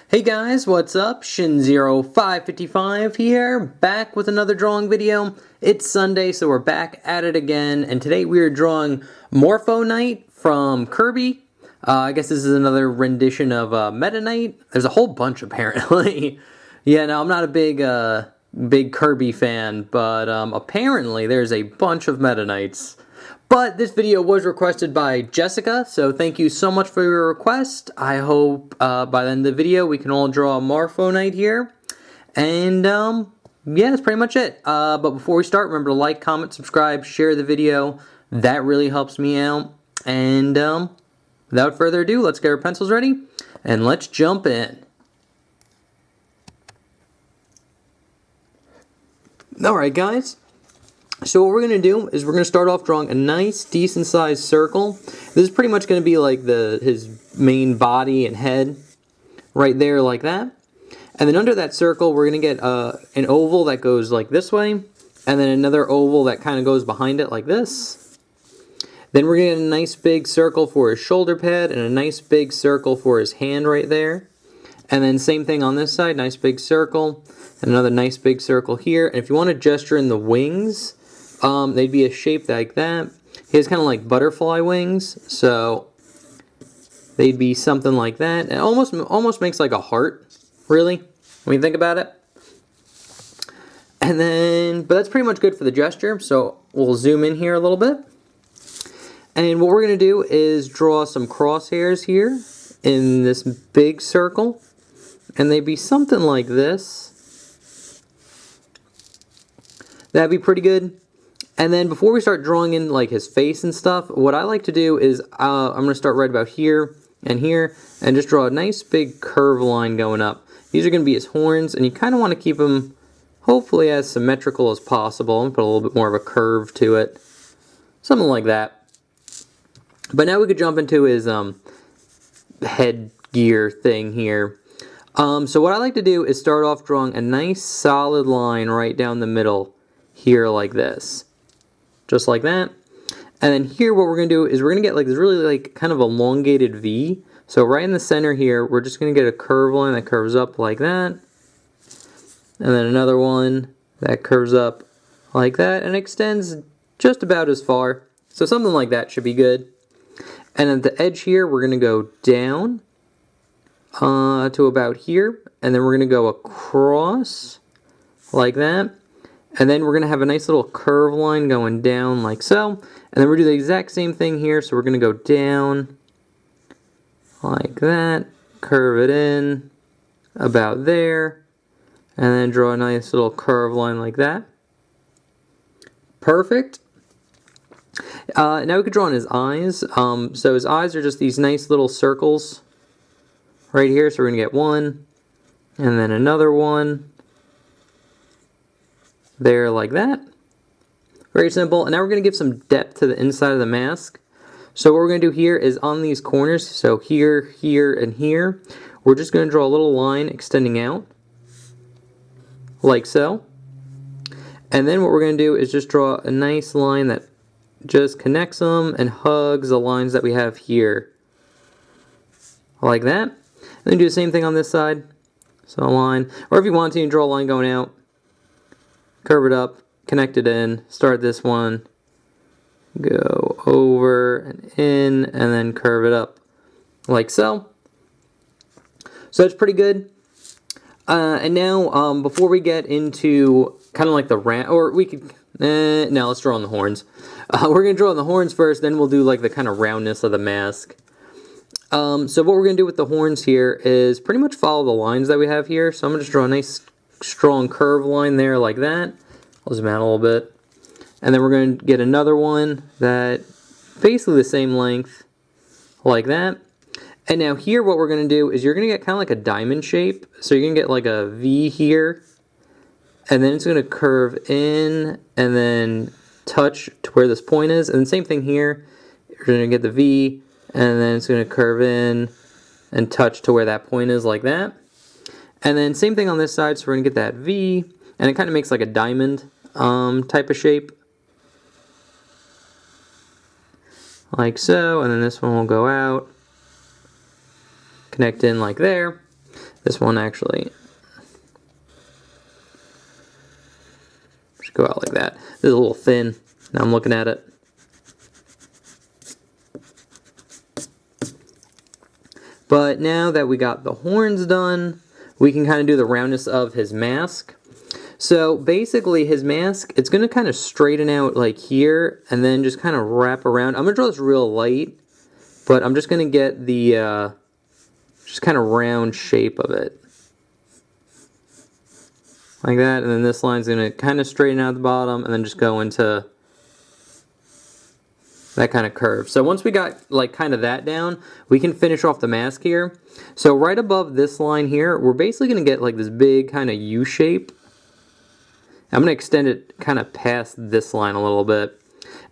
Hey guys, what's up? Shin0555 here, back with another drawing video. It's Sunday, so we're back at it again, and today we are drawing Morpho Knight from Kirby. I guess this is another rendition of Meta Knight. There's a whole bunch apparently. Yeah, no, I'm not a big Kirby fan, but apparently there's a bunch of Meta Knights. But this video was requested by Jessica, so thank you so much for your request. I hope by the end of the video we can all draw a Morpho Knight here. And yeah, that's pretty much it. But before we start, remember to like, comment, subscribe, share the video. That really helps me out. And without further ado, let's get our pencils ready and let's jump in. Alright guys. So what we're going to do is we're going to start off drawing a nice, decent-sized circle. This is pretty much going to be like his main body and head, right there like that. And then under that circle, we're going to get an oval that goes like this way, and then another oval that kind of goes behind it like this. Then we're going to get a nice big circle for his shoulder pad, and a nice big circle for his hand right there. And then same thing on this side, nice big circle, and another nice big circle here. And if you want to gesture in the wings, they'd be a shape like that. He has kind of like butterfly wings, so they'd be something like that. It almost makes like a heart, really, when you think about it. And then, but that's pretty much good for the gesture, so we'll zoom in here a little bit. And what we're going to do is draw some crosshairs here in this big circle, and they'd be something like this. That'd be pretty good. And then before we start drawing in like his face and stuff, what I like to do is I'm going to start right about here and just draw a nice big curve line going up. These are going to be his horns, and you kind of want to keep them hopefully as symmetrical as possible and put a little bit more of a curve to it. Something like that. But now we could jump into his headgear thing here. So what I like to do is start off drawing a nice solid line right down the middle here like this. Just like that. And then here what we're going to do is we're going to get like this really like kind of elongated V. So right in the center here, we're just going to get a curve line that curves up like that. And then another one that curves up like that and extends just about as far. So something like that should be good. And at the edge here, we're going to go down to about here. And then we're going to go across like that. And then we're going to have a nice little curve line going down like so. And then we're going to do the exact same thing here. So we're going to go down like that. Curve it in about there. And then draw a nice little curve line like that. Perfect. Now we could draw on his eyes. So his eyes are just these nice little circles right here. So we're going to get one. And then another one. There like that. Very simple. And now we're going to give some depth to the inside of the mask. So what we're going to do here is on these corners, so here, here, and here, we're just going to draw a little line extending out. Like so. And then what we're going to do is just draw a nice line that just connects them and hugs the lines that we have here. Like that. And then do the same thing on this side. So a line. Or if you want to, you can draw a line going out. Curve it up, connect it in, start this one, go over and in, and then curve it up like so. So that's pretty good. And now, before we get into kind of like the or we could, no, let's draw on the horns. We're going to draw on the horns first, then we'll do like the kind of roundness of the mask. So what we're going to do with the horns here is pretty much follow the lines that we have here. So I'm going to just draw a nice strong curve line there like that. I'll zoom out a little bit. And then we're going to get another one that basically the same length like that. And now here what we're going to do is you're going to get kind of like a diamond shape. So you're going to get like a V here. And then it's going to curve in and then touch to where this point is. And the same thing here. You're going to get the V and then it's going to curve in and touch to where that point is like that. And then same thing on this side, so we're going to get that V, and it kind of makes like a diamond type of shape. Like so, and then this one will go out, connect in like there. This one actually. Just go out like that. This is a little thin. Now I'm looking at it. But now that we got the horns done, we can kind of do the roundness of his mask. So basically his mask, it's going to kind of straighten out like here and then just kind of wrap around. I'm going to draw this real light, but I'm just going to get the just kind of round shape of it. Like that, and then this line's going to kind of straighten out the bottom and then just go into that kind of curve. So once we got like kind of that down, we can finish off the mask here. So right above this line here, we're basically going to get like this big kind of U shape. I'm going to extend it kind of past this line a little bit.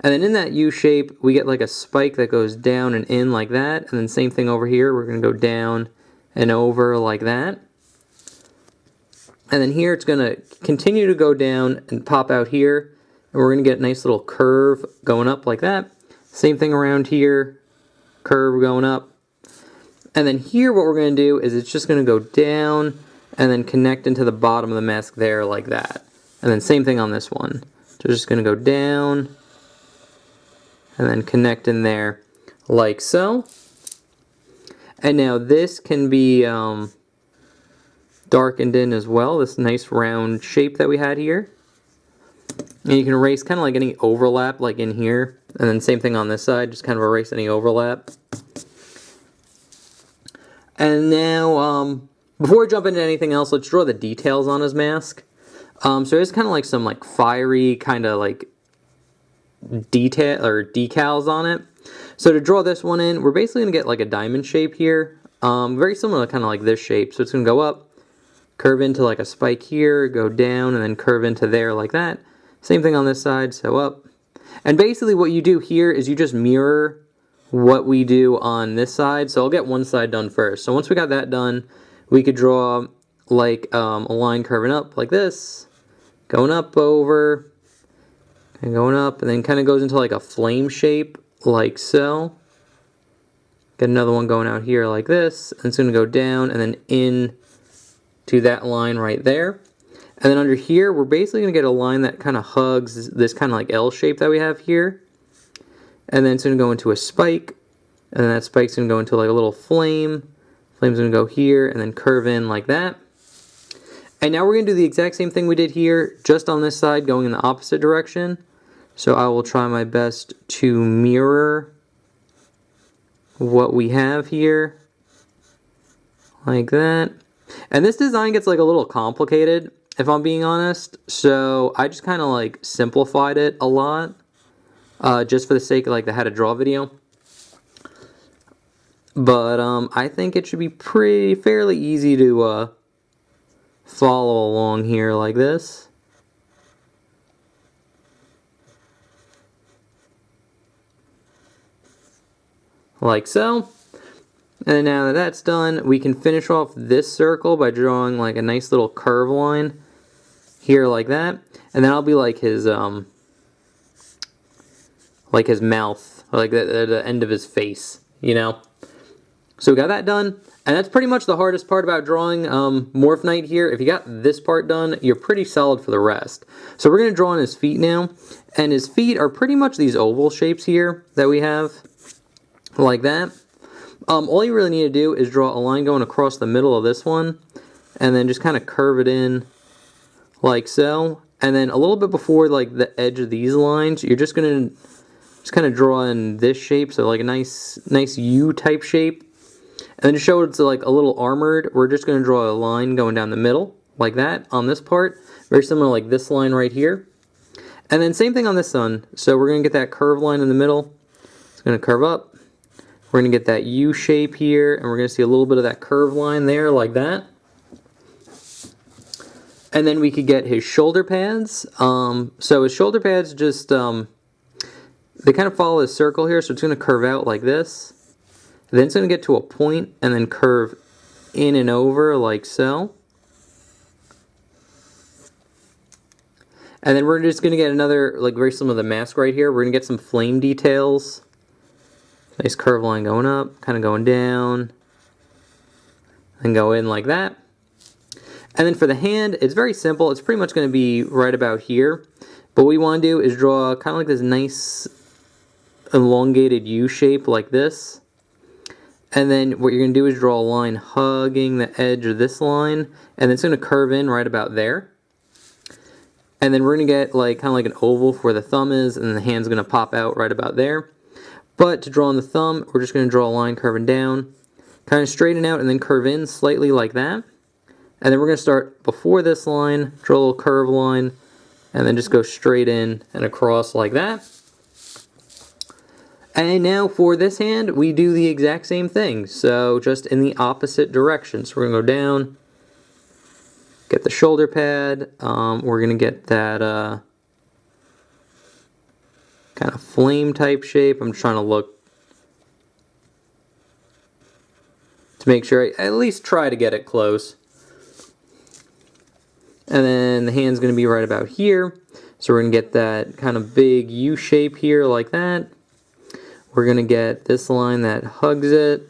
And then in that U shape, we get like a spike that goes down and in like that. And then same thing over here, we're going to go down and over like that. And then here it's going to continue to go down and pop out here. And we're going to get a nice little curve going up like that. Same thing around here, curve going up. And then here what we're going to do is it's just going to go down and then connect into the bottom of the mask there like that. And then same thing on this one. So just going to go down and then connect in there like so. And now this can be darkened in as well, this nice round shape that we had here. And you can erase kind of like any overlap like in here. And then same thing on this side, just kind of erase any overlap. And now, before we jump into anything else, let's draw the details on his mask. So there's kind of like some like fiery kind of like detail or decals on it. So to draw this one in, we're basically going to get like a diamond shape here. Very similar to kind of like this shape. So it's going to go up, curve into like a spike here, go down, and then curve into there like that. Same thing on this side, so up. And basically what you do here is you just mirror what we do on this side. So I'll get one side done first. So once we got that done, we could draw like a line curving up like this, going up over, and going up, and then kind of goes into like a flame shape like so. Get another one going out here like this, and it's going to go down and then in to that line right there. And then under here, we're basically going to get a line that kind of hugs this kind of like L shape that we have here. And then it's going to go into a spike. And then that spike's going to go into like a little flame. Flame's going to go here and then curve in like that. And now we're going to do the exact same thing we did here, just on this side, going in the opposite direction. So I will try my best to mirror what we have here. Like that. And this design gets like a little complicated, if I'm being honest, so I just kind of like simplified it a lot, just for the sake of like the how to draw video. But I think it should be fairly easy to follow along here like this. Like so. And now that that's done, we can finish off this circle by drawing like a nice little curve line here like that. And then I'll be like his mouth, like the end of his face, you know. So we got that done, and that's pretty much the hardest part about drawing Morpho Knight here. If you got this part done, you're pretty solid for the rest. So we're going to draw on his feet now, and his feet are pretty much these oval shapes here that we have, like that. All you really need to do is draw a line going across the middle of this one, and then just kind of curve it in like so. And then a little bit before like the edge of these lines, you're just going to kind of draw in this shape, so like a nice U type shape. And then to show it's like a little armored, we're just going to draw a line going down the middle like that on this part. Very similar like this line right here. And then same thing on this one. So we're going to get that curved line in the middle. It's going to curve up. We're going to get that U shape here, and we're going to see a little bit of that curved line there like that. And then we could get his shoulder pads. So his shoulder pads just, they kind of follow this circle here, so it's going to curve out like this. Then it's going to get to a point and then curve in and over like so. And then we're just going to get another, like very similar to the mask right here. We're going to get some flame details. Nice curve line going up, kind of going down, and go in like that. And then for the hand, it's very simple. It's pretty much going to be right about here. But what we want to do is draw kind of like this nice elongated U shape like this. And then what you're going to do is draw a line hugging the edge of this line. And it's going to curve in right about there. And then we're going to get like kind of like an oval for where the thumb is. And the hand's going to pop out right about there. But to draw on the thumb, we're just going to draw a line curving down. Kind of straighten out and then curve in slightly like that. And then we're going to start before this line, draw a little curve line, and then just go straight in and across like that. And now for this hand, we do the exact same thing. So just in the opposite direction. So we're going to go down, get the shoulder pad. We're going to get that kind of flame type shape. I'm trying to look to make sure I at least try to get it close. And then the hand's going to be right about here. So we're going to get that kind of big U shape here like that. We're going to get this line that hugs it,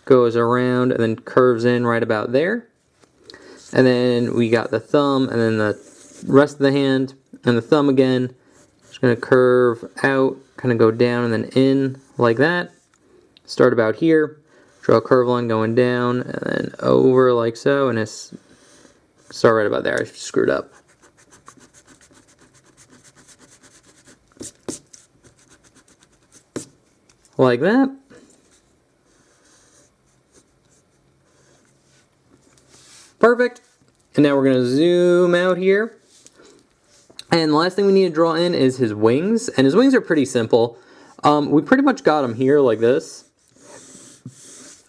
goes around, and then curves in right about there. And then we got the thumb, and then the rest of the hand, and the thumb again. Just going to curve out, kind of go down, and then in like that. Start about here. Draw a curve line going down, and then over like so, and it's start right about there. I screwed up. Like that. Perfect. And now we're going to zoom out here. And the last thing we need to draw in is his wings. And his wings are pretty simple. We pretty much got them here like this.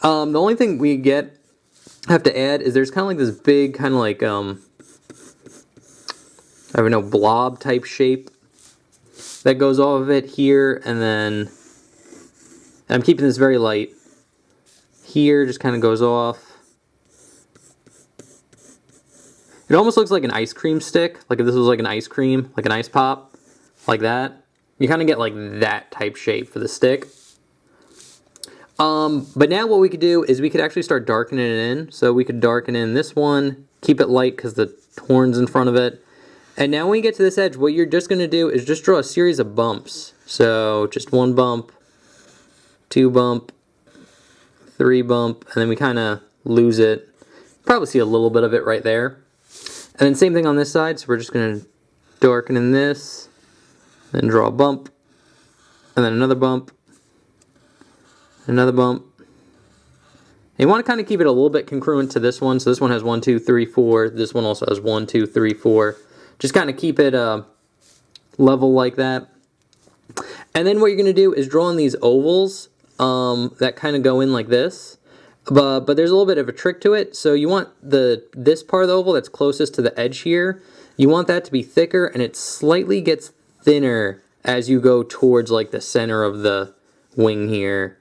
The only thing we have to add is there's kind of like this big kind of like I don't know, blob type shape that goes off of it here, and then I'm keeping this very light here, just kind of goes off. It almost looks like an ice cream stick, like if this was like an ice cream, like an ice pop, like that. You kind of get like that type shape for the stick. But now what we could do is we could actually start darkening it in. So we could darken in this one, keep it light because the horn's in front of it. And now when you get to this edge, what you're just going to do is just draw a series of bumps. So just 1 bump, 2 bump, 3 bump, and then we kind of lose it. Probably see a little bit of it right there. And then same thing on this side. So we're just going to darken in this, then draw a bump, and then another bump. Another bump. And you want to kind of keep it a little bit congruent to this one. So this one has 1, 2, 3, 4. This one also has 1, 2, 3, 4. Just kind of keep it level like that. And then what you're going to do is draw in these ovals that kind of go in like this. But there's a little bit of a trick to it. So you want this part of the oval that's closest to the edge here. You want that to be thicker, and it slightly gets thinner as you go towards like the center of the wing here.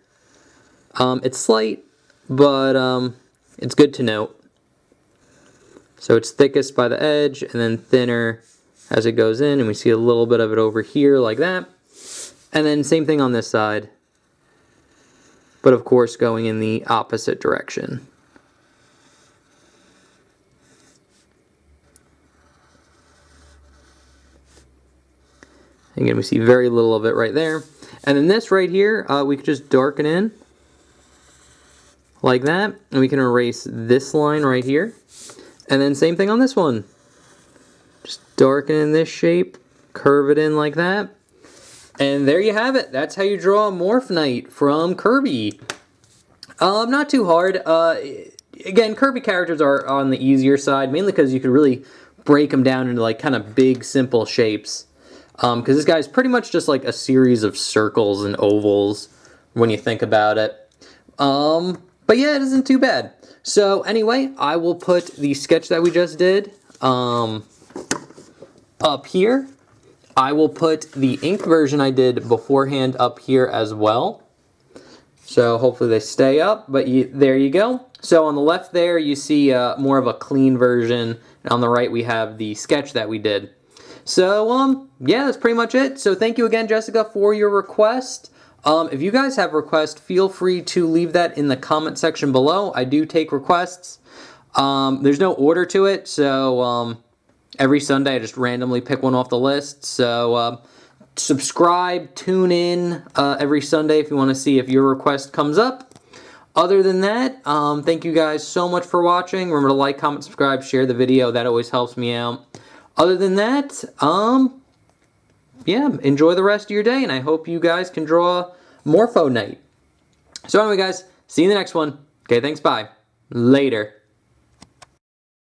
It's slight, but it's good to note. So it's thickest by the edge and then thinner as it goes in, and we see a little bit of it over here like that. And then same thing on this side, but of course going in the opposite direction. Again, we see very little of it right there. And then this right here, we could just darken in like that, and we can erase this line right here. And then same thing on this one. Just darken in this shape, curve it in like that. And there you have it. That's how you draw a Morpho Knight from Kirby. Not too hard. Again, Kirby characters are on the easier side, mainly because you could really break them down into like kind of big, simple shapes. Because this guy's pretty much just like a series of circles and ovals when you think about it. But yeah, it isn't too bad. So anyway, I will put the sketch that we just did up here. I will put the ink version I did beforehand up here as well. So hopefully they stay up, but there you go. So on the left there, you see more of a clean version. And on the right, we have the sketch that we did. So, yeah, that's pretty much it. So thank you again, Jessica, for your request. If you guys have requests, feel free to leave that in the comment section below. I do take requests. There's no order to it, so every Sunday I just randomly pick one off the list. So subscribe, tune in every Sunday if you want to see if your request comes up. Other than that, thank you guys so much for watching. Remember to like, comment, subscribe, share the video. That always helps me out. Other than that, yeah, enjoy the rest of your day, and I hope you guys can draw Morpho Knight. So anyway, guys, see you in the next one. Okay, thanks, bye. Later.